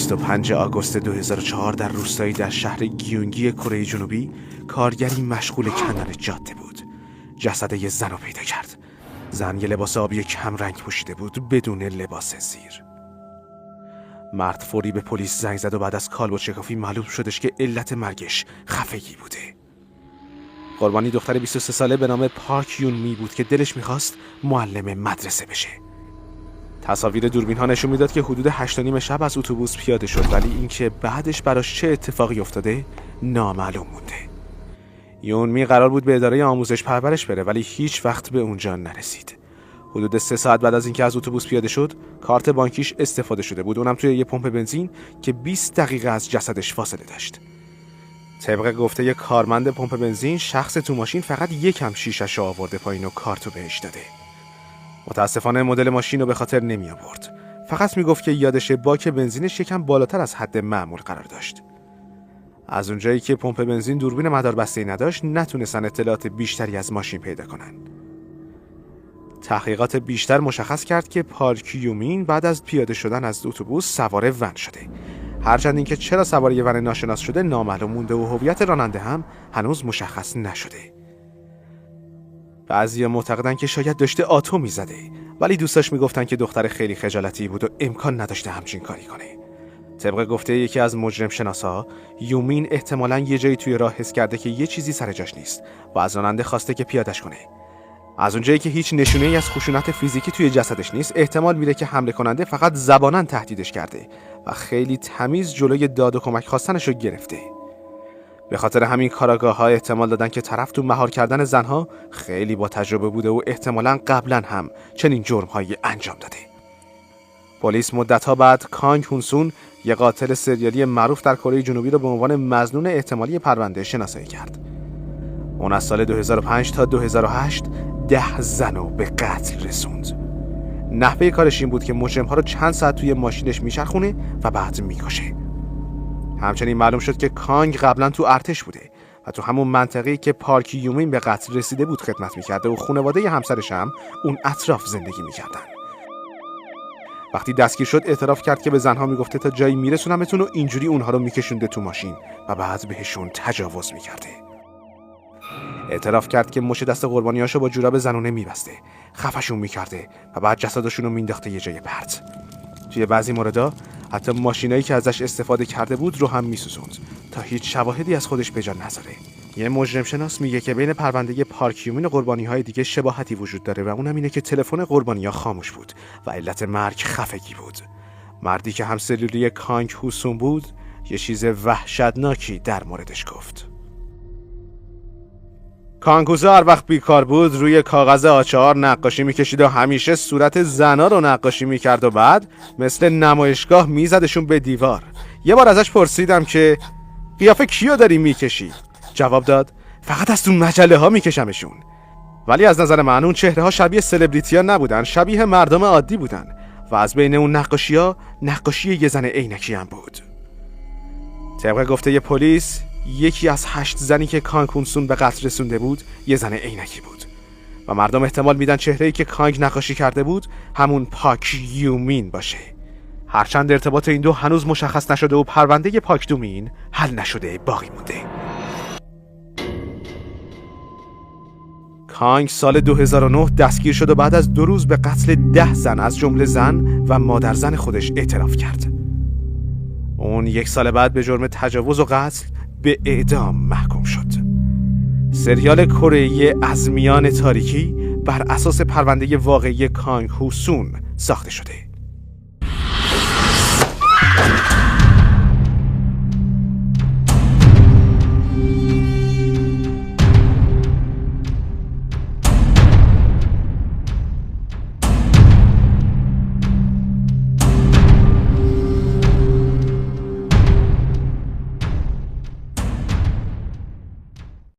25 آگوست 2004 در روستایی در شهر گیونگی کره جنوبی کارگری مشغول کندن جاده بود. جسد یه زن رو پیدا کرد. زن یه لباس آبی کم رنگ پوشیده بود بدون لباس زیر. مرد فوری به پلیس زنگ زد و بعد از کالبد شکافی معلوم شدش که علت مرگش خفگی بوده. قربانی دختر 23 ساله به نام پارک یون می بود که دلش میخواست معلم مدرسه بشه. تصاویر دوربین ها نشون میداد که حدود 8:30 شب از اتوبوس پیاده شد، ولی اینکه بعدش براش چه اتفاقی افتاده نامعلوم مونده. یون می قرار بود به اداره آموزش پرورش بره، ولی هیچ وقت به اونجا نرسید. حدود 3 ساعت بعد از اینکه از اتوبوس پیاده شد، کارت بانکیش استفاده شده بود، اونم توی یه پمپ بنزین که 20 دقیقه از جسدش فاصله داشت. طبق گفته یه کارمند پمپ بنزین، شخص تو ماشین فقط یکم شیشه‌شو آورده پایین و کارتو بهش داده. متاسفانه مدل ماشین رو به خاطر نمی آورد. فقط میگفت که یادشه باک بنزینش یکم بالاتر از حد معمول قرار داشت. از اونجایی که پمپ بنزین دوربین مداربسته‌ای نداشت، نتونستن اطلاعات بیشتری از ماشین پیدا کنن. تحقیقات بیشتر مشخص کرد که پارک یومین بعد از پیاده شدن از اتوبوس سوار ون شده. هرچند اینکه چرا سوار یه ون ناشناس شده نامعلوم مونده و هویت راننده هم هنوز مشخص نشده. بعضیا معتقدن که شاید داشته آتو میزده، ولی دوستاش میگفتن که دختر خیلی خجالتی بود و امکان نداشته همچین کاری کنه. طبق گفته یکی از مجرم شناسا، یومین احتمالاً یه جایی توی راه حس کرده که یه چیزی سر جاش نیست و از راننده خواسته که پیاده‌اش کنه. از اونجایی که هیچ نشونه‌ای از خشونت فیزیکی توی جسدش نیست، احتمال میره که حمله کننده فقط زباناً تهدیدش کرده و خیلی تمیز جلوی داد و کمک خواستنش رو گرفته. به خاطر همین کاراگاه‌ها احتمال دادن که طرف تو مهار کردن زنها خیلی با تجربه بوده و احتمالاً قبلاً هم چنین جرم‌هایی انجام داده. پلیس مدت‌ها بعد کانگ هونسون، یه قاتل سریالی معروف در کره جنوبی رو به عنوان مظنون احتمالی پرونده شناسایی کرد. اون از سال 2005 تا 2008 10 زن رو به قتل رسوند. نحوه کارش این بود که مجرم‌ها رو چند ساعت توی ماشینش میچرخونه و بعد میکشه. همچنین معلوم شد که کانگ قبلا تو ارتش بوده و تو همون منطقه‌ای که پارک یومین به قتل رسیده بود خدمت میکرده و خانواده همسرش هم اون اطراف زندگی میکردن. وقتی دستگیر شد اعتراف کرد که به زنها میگفته تا جایی میرسونمتون و اینجوری اونها رو میکشونده تو ماشین و بعد بهشون تجاوز میکرده. اعتراف کرد که مش دست قربانیاشو با جوراب زنونه میبسته، خفشون میکرده و بعد جسدشون رو مینداخته یه جای پرت. توی بعضی موردا حتی ماشینایی که ازش استفاده کرده بود رو هم میسوزوند تا هیچ شواهدی از خودش به جا نذاره. یه مجرم شناس میگه که بین پرونده پارک یومین و قربانی‌های دیگه شباهتی وجود داره و اونم اینه که تلفن قربانی‌ها خاموش بود و علت مرگ خفگی بود. مردی که همسلولی کانگ هوسون بود یه چیز وحشتناکی در موردش گفت. کانگوزه هر وقت بیکار بود روی کاغذ آچار نقاشی میکشید و همیشه صورت زنا رو نقاشی میکرد و بعد مثل نمایشگاه میزدشون به دیوار. یه بار ازش پرسیدم که قیافه کیو داری میکشی؟ جواب داد فقط از تو مجله ها میکشمشون. ولی از نظر من اون چهره ها شبیه سلبریتی ها نبودن، شبیه مردم عادی بودن و از بین اون نقاشی ها نقاشی یه زن عینکی هم بود. طبق گفته پلیس یکی از 8 زنی که کانگ هونسون به قتل رسونده بود یه زن عینکی بود و مردم احتمال میدن چهره‌ای که کانگ نقاشی کرده بود همون پارک یومین باشه. هرچند ارتباط این دو هنوز مشخص نشده و پرونده پارک یومین حل نشده باقی مونده. کانگ سال 2009 دستگیر شد و بعد از 2 روز به قتل 10 زن از جمله زن و مادر زن خودش اعتراف کرد. اون 1 سال بعد به جرم تجاوز و قتل به اعدام محکوم شد. سریال کره‌ای از میان تاریکی بر اساس پرونده واقعی کانگ هوسون ساخته شده.